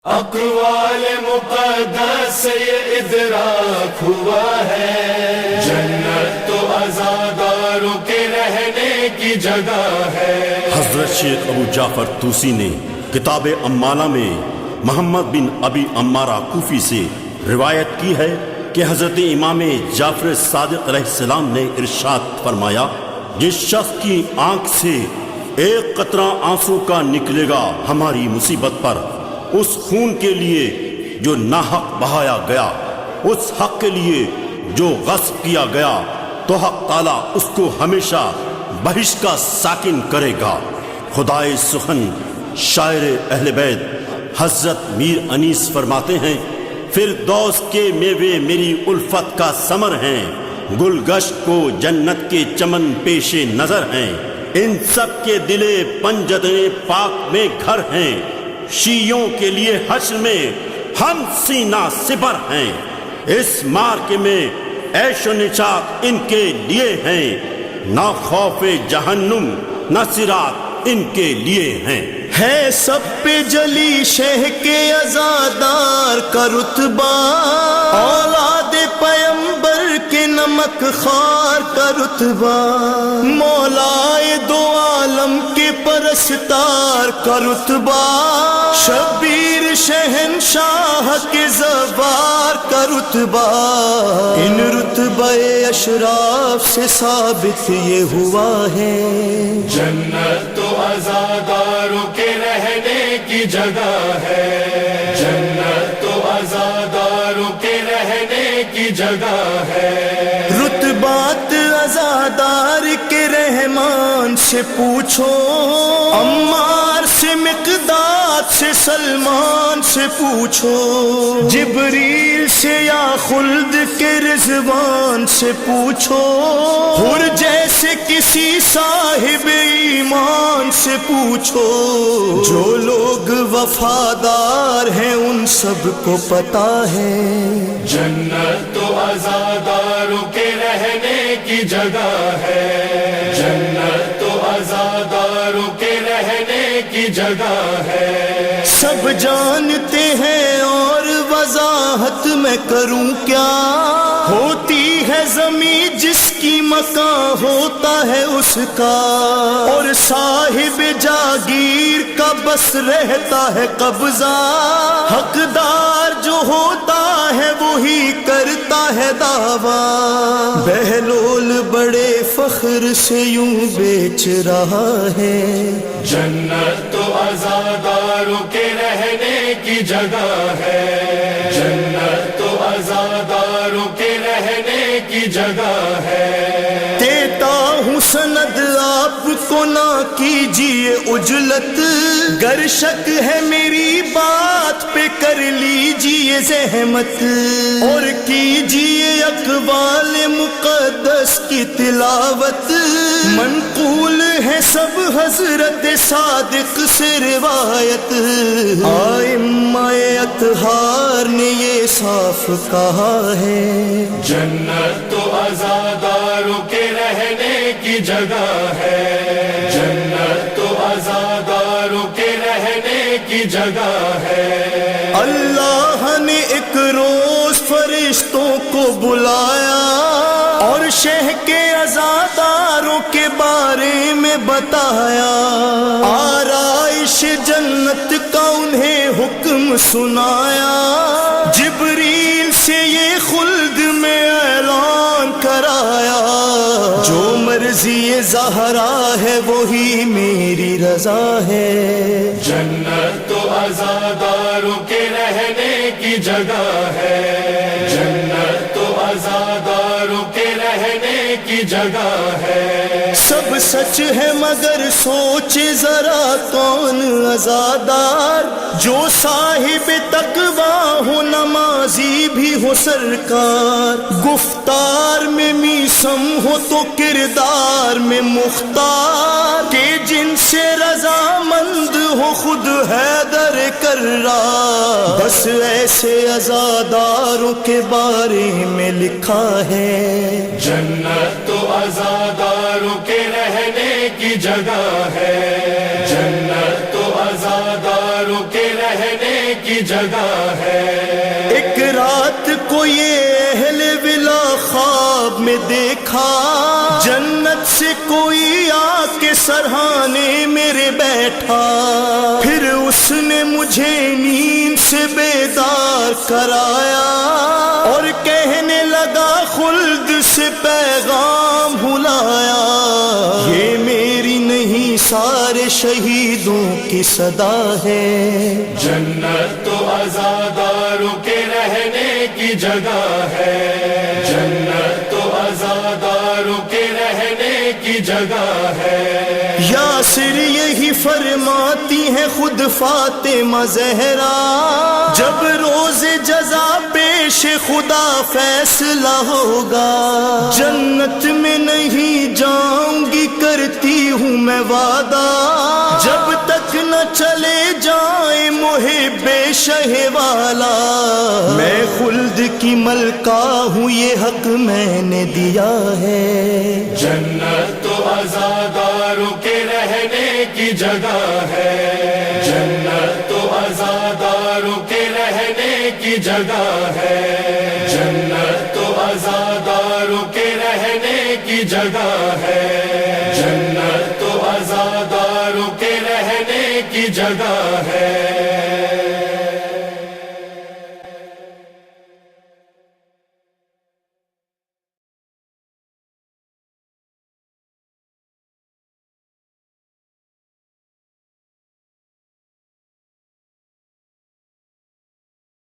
اقوال مقدس سے یہ ادراک ہوا ہے، جنت تو عزاداروں کے رہنے کی جگہ ہے۔ حضرت شیخ ابو جعفر طوسی نے کتاب امالہ میں محمد بن ابی عمارہ کوفی سے روایت کی ہے کہ حضرت امام جعفر صادق علیہ السلام نے ارشاد فرمایا، جس شخص کی آنکھ سے ایک قطرہ آنسو کا نکلے گا ہماری مصیبت پر، اس خون کے لیے جو ناحق بہایا گیا، اس حق کے لیے جو غصب کیا گیا، تو حق تعالیٰ اس کو ہمیشہ بہشت کا ساکن کرے گا۔ خدائے سخن شاعر اہل بیت حضرت میر انیس فرماتے ہیں، فردوس کے میوے میری الفت کا ثمر ہیں، گلگشت کو جنت کے چمن پیش نظر ہیں، ان سب کے دلے پنجدے پاک میں گھر ہیں، شیعوں کے لیے حشر میں ہم سینہ سپر ہیں، اس مارکے میں عیش و نشاط ان کے لیے ہیں، نہ خوف جہنم نہ صراط ان کے لیے ہیں۔ ہے سب پہ جلی شہ کے عزادار کا رتبہ، اولاد پیمبر کے نمک خار کا رتبہ، مولائے دو عالم کے پرستار کا رتبہ، شبیر شہنشاہ کے زوار کا رتبہ، ان رتبہ اشراف سے ثابت یہ ہوا ہے، جنت تو عزاداروں کے رہنے کی جگہ ہے، جنت تو عزاداروں کے رہنے کی جگہ ہے۔ رتبات عزادار کے رحمان سے پوچھو، عمار سے مقداد سے سلمان سے پوچھو، جبریل سے یا خلد کے رضوان سے پوچھو، حر جیسے کسی صاحب ایمان سے پوچھو، جو لوگ وفادار ہیں ان سب کو پتا ہے، جنت تو عزاداروں کے رہنے کی جگہ ہے، جنت تو عزاداروں کے رہنے کی جگہ ہے۔ سب جانتے ہیں اور وضاحت میں کروں کیا، ہوتی ہے زمین جس کی مکان ہوتا ہے اس کا، اور صاحب جاگیر کا بس رہتا ہے قبضہ، حقدار جو ہوتا ہے وہی کرتا ہے دعویٰ، بہلول بڑے فخر سے یوں بیچ رہا ہے، جنت تو عزاداروں کے رہنے کی جگہ ہے، جنت تو عزاداروں کے رہنے کی جگہ ہے۔ دیتا ہوں سند آپ کو نہ کیجیے عجلت، گر شک ہے میری بات پہ کر لیجیے زحمت، اور کیجیے اقوال مقدس کی تلاوت، منقول ہے سب حضرت صادق سے روایت، ائمہ اطہار نے یہ صاف کہا ہے، جنت تو عزاداروں کے رہنے کی جگہ ہے، جنت تو عزاداروں کے رہنے کی جگہ ہے۔ اللہ نے ایک روز فرشتوں کو بلایا اور شہ کے عزاداروں کے بارے میں بتایا، آرائش جنت کا انہیں حکم سنایا، جبریل سے یہ خلد میں اعلان کرایا، جو مرضی زہرا ہے وہی میری رضا ہے، جنت تو عزاداروں کے رہنے کی جگہ ہے، جنت تو عزاداروں کے رہنے کی جگہ ہے۔ سب سچ ہے مگر سوچے ذرا کون عزادار، جو صاحب تقویٰ ہو نمازی بھی ہو سرکار، گفتار میں میسم ہو تو کردار میں مختار، کہ جن سے رضامند ہو خود حیدر کرار، بس ایسے عزاداروں کے بارے میں لکھا ہے، جنت تو عزاداروں کے رہنے کی جگہ ہے، جنت تو عزاداروں کے رہنے کی جگہ جگہ ہے۔ ایک رات کو یہ اہل ولا خواب میں دیکھا، جنت سے کوئی آ کے سرہانے میرے بیٹھا، پھر اس نے مجھے نیند سے بیدار کرایا اور کہنے لگا خلد سے پیغام بھلایا، یہ میری نہیں سارے شہیدوں کی صدا ہے۔ جنت تو عزاداروں کے رہنے کی جگہ ہے، جنت تو عزاداروں کے رہنے کی جگہ ہے۔ یاسر یہی فرماتی ہیں خود فاطمہ زہرا، جب روز جزا پیش خدا فیصلہ ہوگا، جنت میں نہیں جاؤں گی کرتی ہوں میں وعدہ، جب تک نہ چلے جائیں محب شہ والا، میں خلد کی ملکہ ہوں یہ حق میں نے دیا ہے۔ جنت تو عزاداروں کے رہنے کی جگہ ہے، جنت تو عزاداروں کے رہنے کی جگہ ہے، جنت تو عزاداروں کے رہنے کی جگہ ہے، جنت تو عزاداروں کے رہنے کی جگہ ہے۔